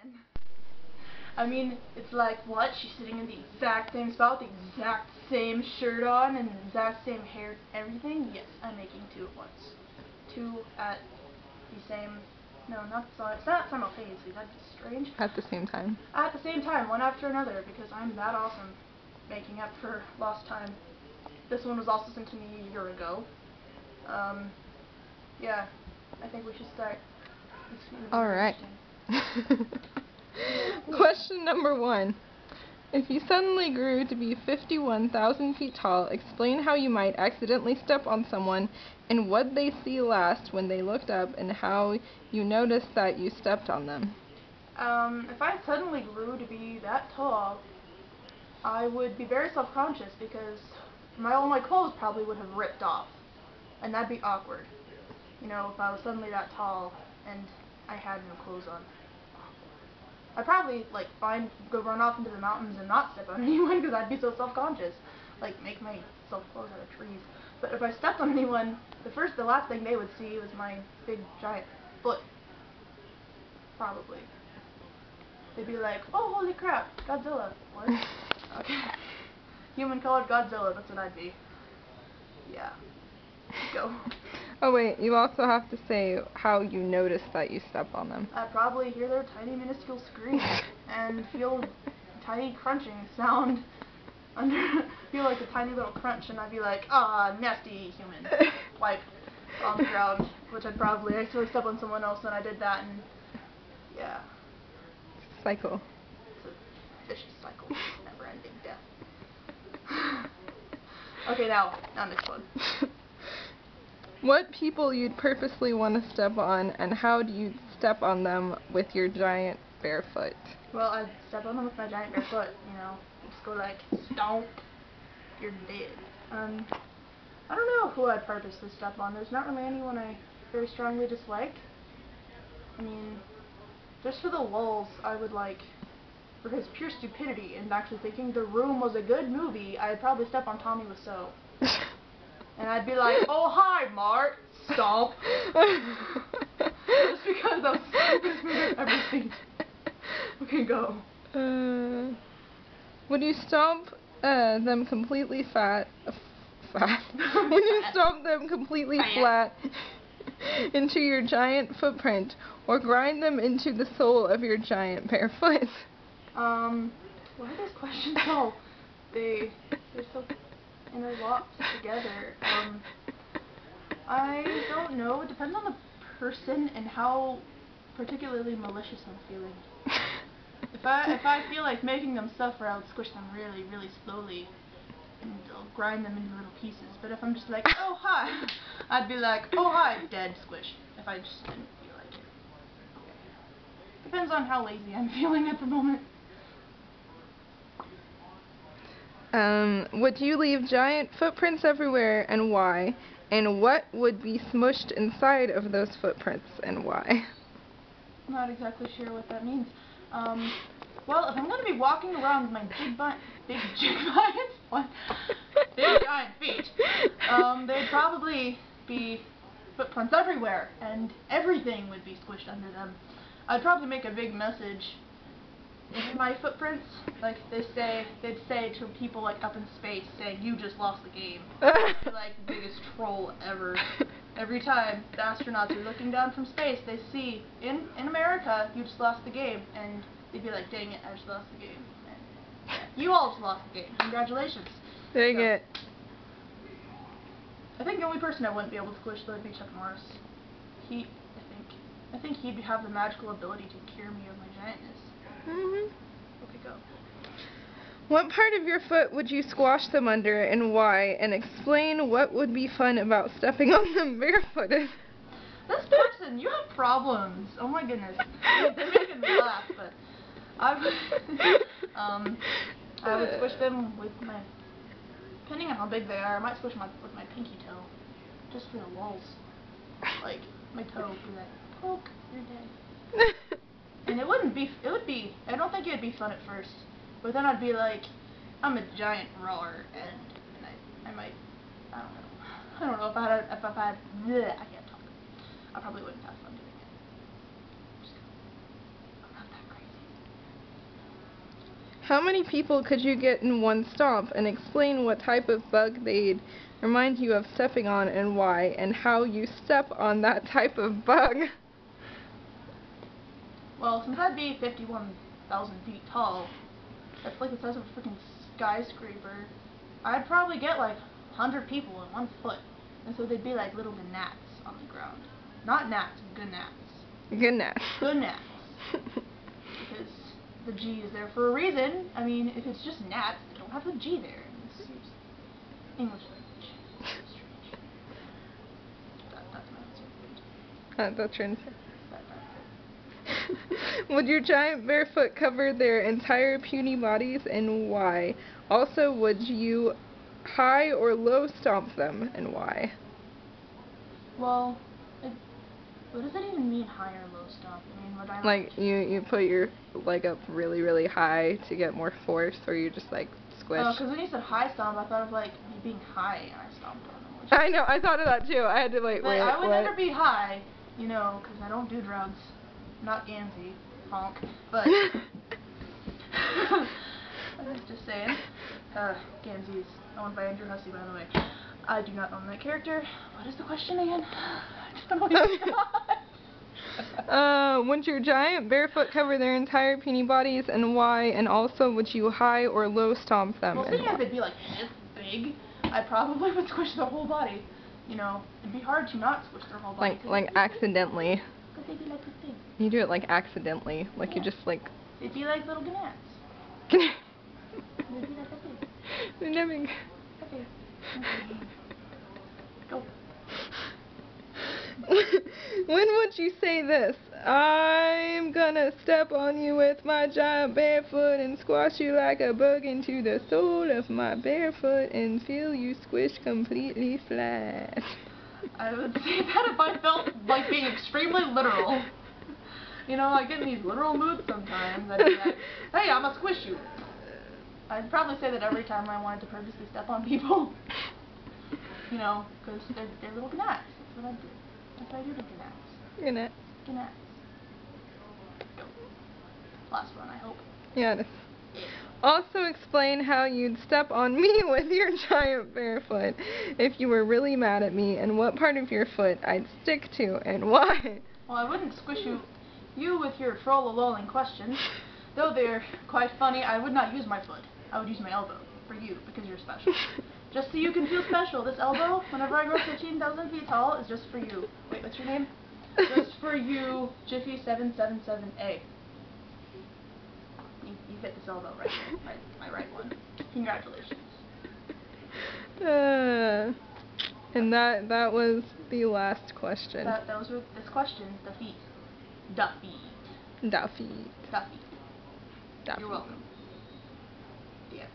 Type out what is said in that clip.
again. I mean, it's like, what? She's sitting in the exact same spot, the exact same shirt on, and the exact same hair, everything? Yes, I'm making two at once. Two at the same, no, it's not simultaneously, that'd be strange. At the same time. At the same time, one after another, because I'm that awesome, making up for lost time. This one was also sent to me a year ago. Yeah, I think we should start. Alright. Question number 1. If you suddenly grew to be 51,000 feet tall, explain how you might accidentally step on someone and what they see last when they looked up and how you noticed that you stepped on them. If I suddenly grew to be that tall, I would be very self-conscious because all my clothes probably would have ripped off, and that'd be awkward. You know, if I was suddenly that tall and I had no clothes on. I'd probably, like, go run off into the mountains and not step on anyone because I'd be so self-conscious. Like, make myself clothes out of trees. But if I stepped on anyone, the last thing they would see was my big, giant foot. Probably. They'd be like, oh, holy crap, Godzilla. What? Okay. Human-colored Godzilla, that's what I'd be. Yeah. Go. Oh wait, you also have to say how you noticed that you stepped on them. I'd probably hear their tiny minuscule scream and feel tiny crunching sound feel like a tiny little crunch, and I'd be like, ah, nasty human. Wipe on the ground, which I'd probably accidentally step on someone else, and I did that, and yeah. Cycle. It's a vicious cycle. Never-ending death. Okay, now next one. What people you'd purposely want to step on, and how do you step on them with your giant bare foot? Well, I'd step on them with my giant bare foot, you know. Just go like, stomp, you're dead. I don't know who I'd purposely step on. There's not really anyone I very strongly dislike. I mean, just for the lulz, I would for his pure stupidity and actually thinking The Room was a good movie, I'd probably step on Tommy Wiseau. And I'd be like, oh hi Mark, stomp. Just because that was the stupidest movie I've ever seen. Okay, go. Would you stomp them completely fat? Would you stomp them completely flat into your giant footprint, or grind them into the sole of your giant bare foot? Why are those questions so they're so interlocked together? I don't know. It depends on the person and how particularly malicious I'm feeling. If I feel like making them suffer, I would squish them really, really slowly and I'll grind them into little pieces. But if I'm just like, oh hi, I'd be like, oh hi, dead, squish. If I just didn't feel like it. Depends on how lazy I'm feeling at the moment. Would you leave giant footprints everywhere, and why? And what would be smushed inside of those footprints, and why? I'm not exactly sure what that means. Well, if I'm going to be walking around with my big giant feet, there'd probably be footprints everywhere, and everything would be squished under them. I'd probably make a big message in my footprints, like they'd say to people like up in space, saying, you just lost the game. It'd be like the biggest troll ever. Every time the astronauts are looking down from space, they see, in America, you just lost the game, and they'd be like, dang it, I just lost the game. And, yeah, you all just lost the game. Congratulations. Dang it. I think the only person I wouldn't be able to squish though would be Chuck Norris. I think he'd have the magical ability to cure me of my giantness. Okay, go. What part of your foot would you squash them under, and why? And explain what would be fun about stepping on them barefooted. This person, you have problems. Oh my goodness. They're making me laugh, but I would squish them with my, depending on how big they are, I might squish them with my pinky toe, just for the lulz. Like, my toe would be like, poke, you're dead. And it would be, I don't think it would be fun at first, but then I'd be like, I'm a giant roar, and I might, I don't know if I can't talk. I probably wouldn't have fun doing it. I'm not that crazy. How many people could you get in one stomp, and explain what type of bug they'd remind you of stepping on and why, and how you step on that type of bug? Well, since I'd be 51,000 feet tall, that's like the size of a freaking skyscraper, I'd probably get like 100 people in 1 foot. And so they'd be like little gnats on the ground. Not gnats, gnats. Goodness. Gnats. Because the G is there for a reason. I mean, if it's just gnats, they don't have the G there. It's English language. It's strange. That's my answer. That's your answer. Would your giant barefoot cover their entire puny bodies, and why? Also, would you high or low stomp them, and why? Well, what does that even mean, high or low stomp? I mean, would I like you put your leg up really, really high to get more force, or you just like squish? Oh, because when you said high stomp, I thought of like you being high and I stomped on them. I know, I thought of that too. I had to wait. I would what? never be high, you know, because I don't do drugs. Not Gansey, honk. But I'm just saying. Gansey is owned by Andrew Hussey, by the way. I do not own that character. What is the question again? I just don't know what you got. Would your giant barefoot cover their entire puny bodies, and why? And also, would you high or low stomp them? Well, seeing as they'd be like this big, I probably would squish their whole body. You know, it'd be hard to not squish their whole body. Like accidentally. Because they'd be like this big. You do it like accidentally, like yeah. You just like. They'd be like little gnats. They'd be like that big. They're never. Okay. Go. When would you say this? I'm gonna step on you with my giant barefoot and squash you like a bug into the sole of my barefoot and feel you squish completely flat. I would say that if I felt like being extremely literal. You know, I get in these literal moods sometimes. I'd be like, hey, I'm gonna squish you. I'd probably say that every time I wanted to purposely step on people. You know, because they're little gnats. That's what I do. That's what I do to gnats. Gnat. Gnats. Go. Last one, I hope. Yeah. Also explain how you'd step on me with your giant barefoot if you were really mad at me, and what part of your foot I'd stick to, and why. Well, I wouldn't squish you with your troll-a-lolling questions. Though they're quite funny, I would not use my foot. I would use my elbow for you, because you're special. Just so you can feel special. This elbow, whenever I grow 15,000 feet tall, is just for you. Wait, what's your name? Just for you, Jiffy777A. You hit this elbow right here. My right one. Congratulations. And that was the last question. Those were this question. Defeat. Duffy. Duffy. You're welcome. The end.